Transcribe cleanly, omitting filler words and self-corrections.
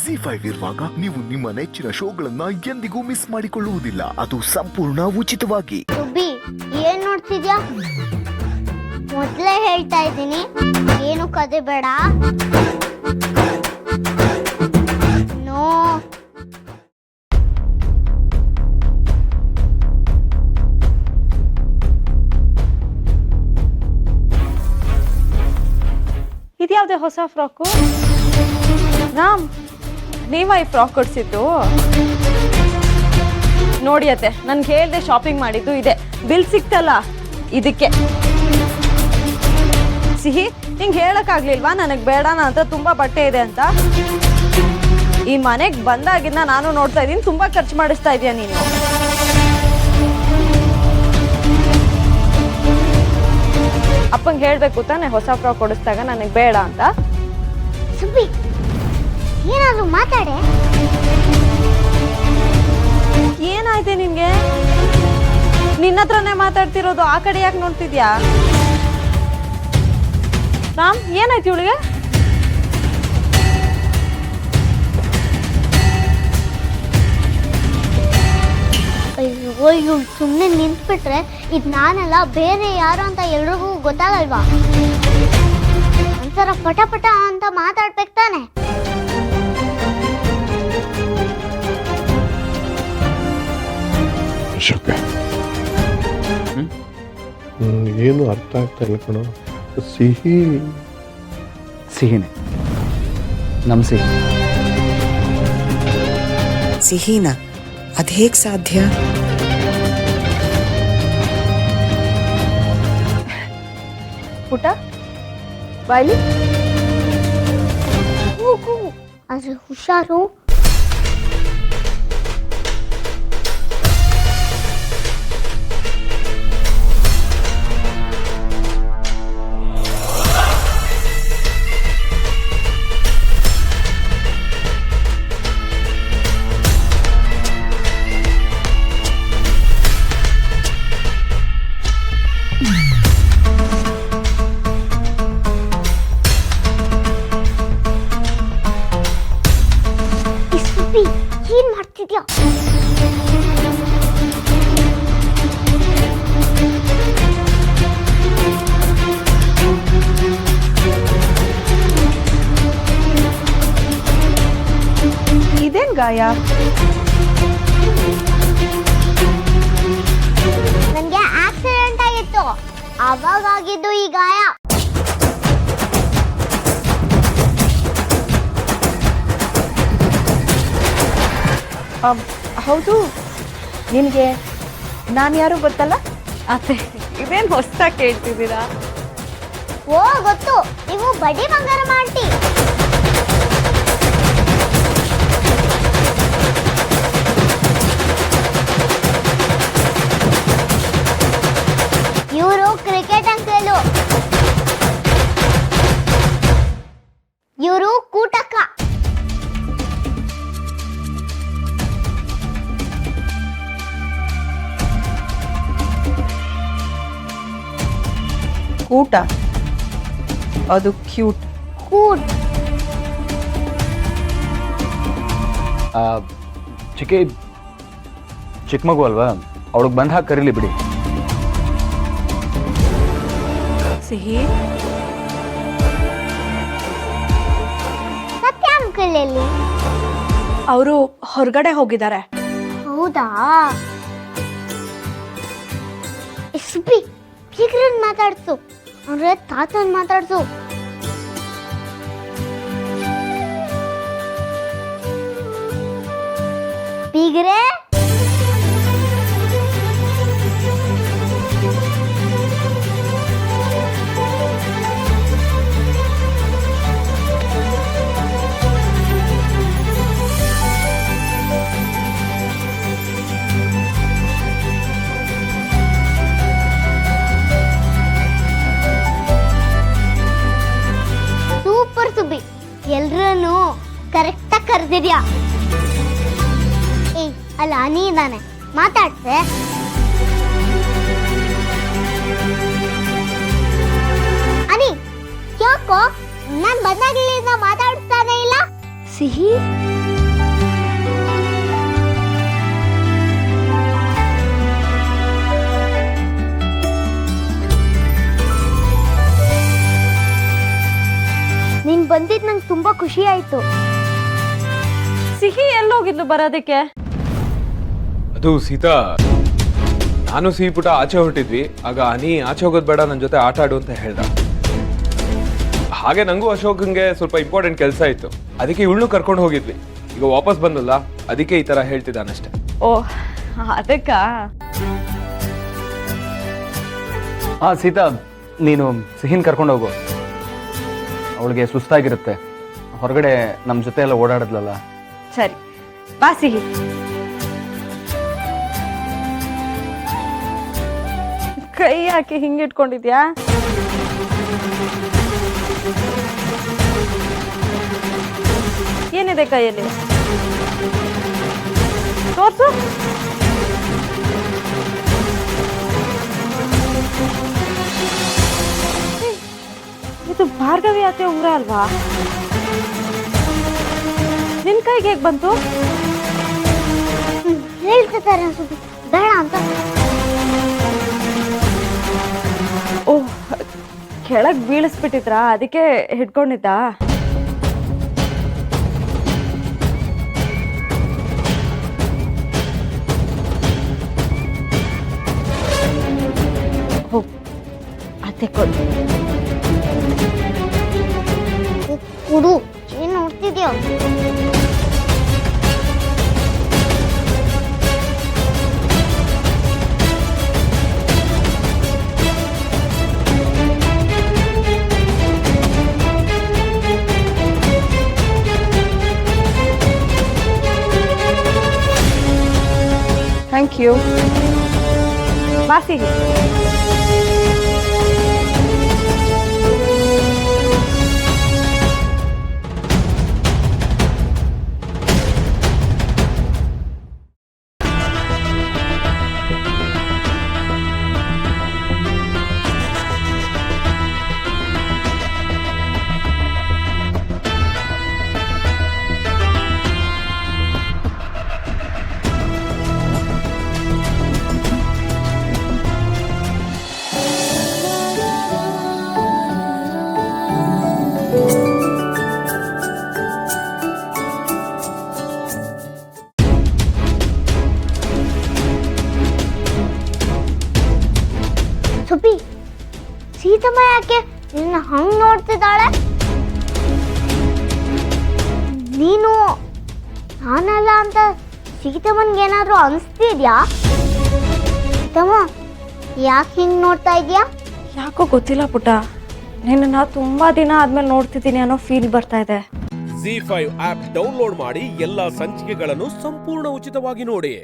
ZEE5 ಇರುವಾಗ ನೀವು ನಿಮ್ಮ ನೆಚ್ಚಿನ ಶೋಗಳನ್ನ ಎಂದಿಗೂ ಮಿಸ್ ಮಾಡಿಕೊಳ್ಳುವುದಿಲ್ಲ. ಅದು ಸಂಪೂರ್ಣ ಉಚಿತವಾಗಿ. ಸುಬ್ಬಿ, ಏನ್ ನೋಡ್ತಿದ್ಯಾ? ಮೊದ್ಲೇ ಹೇಳ್ತಾ ಇದ್ದೀನಿ, ಏನು ಕತೆ ಬೇಡ. ನೋ. ಇದ್ಯಾವ್ದೇ ಹೊಸ ಫ್ರಾಕು? ರಾಮ್, ನೀವ ಈ ಫ್ರಾಕ್ ಕೊಡ್ಸಿದ್ದು? ನೋಡಿ ಅತ್ತೆ, ನನ್ಗೆ ಹೇಳ್ದೆ ಶಾಪಿಂಗ್ ಮಾಡಿದ್ದು ಇದೆ. ಬಿಲ್ ಸಿಕ್ತಲ್ಲ ಇದಕ್ಕೆ. ಸಿಹಿ, ನಿಂಗೆ ಹೇಳಕ್ಕಾಗ್ಲಿಲ್ವಾ ನನಗೆ ಬೇಡ, ನನ್ನ ಹತ್ರ ತುಂಬಾ ಬಟ್ಟೆ ಇದೆ ಅಂತ? ಈ ಮನೆಗೆ ಬಂದಾಗಿಂದ ನಾನು ನೋಡ್ತಾ ಇದ್ದೀನಿ, ತುಂಬಾ ಖರ್ಚು ಮಾಡಿಸ್ತಾ ಇದೀಯ ನೀನು. ಅಪ್ಪಂಗೆ ಹೇಳ್ಬೇಕು ತಾನೆ ಹೊಸ ಫ್ರಾಕ್ ಕೊಡಿಸ್ದಾಗ ನನಗೆ ಬೇಡ ಅಂತ. ಸುಬ್ಬಿ, ಏನಾದ್ರು ಮಾತಾಡೆ. ಏನಾಯ್ತೆ ನಿನ್ಗೆ? ನಿನ್ನ ಹತ್ರನೇ ಮಾತಾಡ್ತಿರೋದು, ಆ ಕಡೆ ಯಾಕೆ ನೋಡ್ತಿದ್ಯಾ? ರಾಮ್, ಏನಾಯ್ತು ಇವಳಿಗೆ? ಅಯ್ಯೋ, ಇವ್ಳು ಸುಮ್ಮನೆ ನಿಂತ್ಬಿಟ್ರೆ ಇದು ನಾನಲ್ಲ ಬೇರೆ ಯಾರು ಅಂತ ಎಲ್ರಿಗೂ ಗೊತ್ತಾಗಲ್ವಾ? ಒಂಥರ ಪಟ ಪಟ ಅಂತ ಮಾತಾಡ್ಬೇಕು ತಾನೆ. ಏನು ಅರ್ಥ ಆಗ್ತಾ ಇಲ್ಲ ಕಣೋ. ಸಿಹಿನೇ ನಮ್ಮ ಸಿಹಿ. ಸಿಹಿನಾ? ಅದು ಹೇಗೆ ಸಾಧ್ಯ? ಪುಟ ಬಾಯ್ಲಿ. ಹೋಗು, ಆದ್ರೆ ಹುಷಾರು. ಏನ್ ಮಾಡ್ತಿದ್ಯಾ? ಇದೇನ್ ಗಾಯ? ನನ್ಗೆ ಆಕ್ಸಿಡೆಂಟ್ ಆಗಿತ್ತು, ಅವಾಗ ಆಗಿದ್ದು ಈ ಗಾಯ. ಹೌದು, ನಿನಗೆ ನಾನು ಯಾರು ಗೊತ್ತಲ್ಲ? ಅತ್ತೆ, ಇದೇನು ಹೊಸ್ದಾಗಿ ಕೇಳ್ತಿದ್ದೀರಾ? ಓ ಗೊತ್ತು, ನೀವು ಬಡ್ಡಿ ಬಂಗಾರ ಮಾಡ್ತಿ. ಇವರು ಕ್ರಿಕೆಟ್ ಅಂಕಲು, ಇವರು ಕೂಟಕ್ಕ. ಕೂಟ ಅದು ಕ್ಯೂಟ್. ಕೂಟ್ ಚಿಕ್ಕ ಮಗು ಅಲ್ವಾ, ಅವಳಿಗೆ ಬಂದು ಹಾಕಿ ಕರೀಲಿ ಬಿಡಿ. ಸಿಹಿ, ಸತ್ಯ ಅಂಕಲಲ್ಲಿ ಅವರು ಹೊರಗಡೆ ಹೋಗಿದ್ದಾರೆ. ಹೌದಾ? ಸುಬ್ಬಿ, ಬೀಗ್ರನ್ ಮಾತಾಡ್ಸು, ಅಂದ್ರೆ ತಾತನ್ ಮಾತಾಡ್ಸು. ಬೀಗ್ರೆ, ಸೂಪರ್ ಸುಬ್ಬಿ, ಎಲ್ರೂನು ಕರೆಕ್ಟಾಗಿ ಕರೆದಿದ್ಯಾ. ಏಯ್, ಅಲ್ಲ ನೀನಾನೆ ಮಾತಾಡ್ಸೆ. ಅನಿ, ಯಾಕೋ ನಾನ್ ಬಂದಾಗಲಿಂದ ಮಾತಾಡ್ತಾನೆ ಇಲ್ಲ? ಸಿಹಿ ನೀನ್ ಬಂದಿದ್ ನಂಗೆ ತುಂಬಾ ಖುಷಿ ಆಯ್ತು. ಸಿಹಿ ಎಲ್ಲೋಗಿದ್ಲು ಬರೋದಕ್ಕೆ? ಅದು ಸೀತಾ, ನಾನು ಸಿಹಿ ಪುಟ ಆಚೆ ಹೊರಟಿದ್ವಿ. ಆಗ ನೀ ಆಚೆ ಹೋಗೋದು ಬೇಡ, ನನ್ನ ಜೊತೆ ಆಟ ಆಡು ಅಂತ ಹೇಳ್ದ. ಹಾಗೆ ನಂಗೂ ಅಶೋಕಂಗೆ ಸ್ವಲ್ಪ ಇಂಪಾರ್ಟೆಂಟ್ ಕೆಲಸ ಇತ್ತು, ಅದಕ್ಕೆ ಇವಳನ್ನು ಕರ್ಕೊಂಡು ಹೋಗಿದ್ವಿ. ಈಗ ವಾಪಸ್ ಬಂದಲ್ಲ, ಅದಕ್ಕೆ ಈ ತರ ಹೇಳ್ತಿದ್ದಾನಷ್ಟೆ. ಓ ಅದಕ್ಕ. ಹಾ ಸೀತಾ, ನೀನು ಸಿಹಿನ್ ಕರ್ಕೊಂಡು ಹೋಗು. ಅವಳಿಗೆ ಸುಸ್ತಾಗಿರುತ್ತೆ, ಹೊರಗಡೆ ನಮ್ಮ ಜೊತೆ ಎಲ್ಲ ಓಡಾಡಿದ್ಲಲ್ಲ. ಸರಿ ಬಾ ಸಿಹಿ. ಕೈ ಯಾಕೆ ಹಿಂಗಿಟ್ಕೊಂಡಿದ್ಯಾ? ಏನಿದೆ ಕೈಯಲ್ಲಿ? ತೋರ್ಸು. ಇದು ಭಾರ್ಗವಿ ಆತೆ ಉಂಗ್ರ ಅಲ್ವಾ? ನಿನ್ ಕೈಗೆ ಹೇಗ್ ಬಂತು? ಹೇಳ್ತಿದ್ದಾರೆ ಅನ್ಸುತ್ತೆ, ಬೇಡ ಅಂತ. ಓಹ್, ಕೆಳಗ್ ಬೀಳಿಸ್ಬಿಟ್ಟಿದ್ರಾ, ಅದಕ್ಕೆ ಹಿಡ್ಕೊಂಡಿದ್ದ. ಅತ್ತೆ ಕೊಡು. ಕುಡು, ಏನ್ ನೋಡ್ತಿದ್ಯಾ? Thank you. ಬಾ ಸಿಹಿ. ಸುಬ್ಬಿ, ಸೀತಮ್ಮ ಯಾಕೆ ನಿನ್ನ ಹಂಗ್ ನೋಡ್ತಿದ್ದಾಳೆ? ನೀನು ನಾನಲ್ಲ ಅಂತ ಸೀತಮ್ಮನ್ಗೇನಾದ್ರೂ ಅನಿಸ್ತಿದ್ಯಾ? ಸೀತಮ್ಮ ಯಾಕೆ ಹಿಂಗ್ ನೋಡ್ತಾ ಇದೀಯಾ? ಯಾಕೋ ಗೊತ್ತಿಲ್ಲ ಪುಟ್ಟ, ನಿನ್ನ ತುಂಬಾ ದಿನ ಆದ್ಮೇಲೆ ನೋಡ್ತಿದ್ದೀನಿ ಅನ್ನೋ ಫೀಲ್ ಬರ್ತಾ ಇದೆ. ZEE5 ಆಪ್ ಡೌನ್ಲೋಡ್ ಮಾಡಿ ಎಲ್ಲಾ ಸಂಚಿಕೆಗಳನ್ನು ಸಂಪೂರ್ಣ ಉಚಿತವಾಗಿ ನೋಡಿ.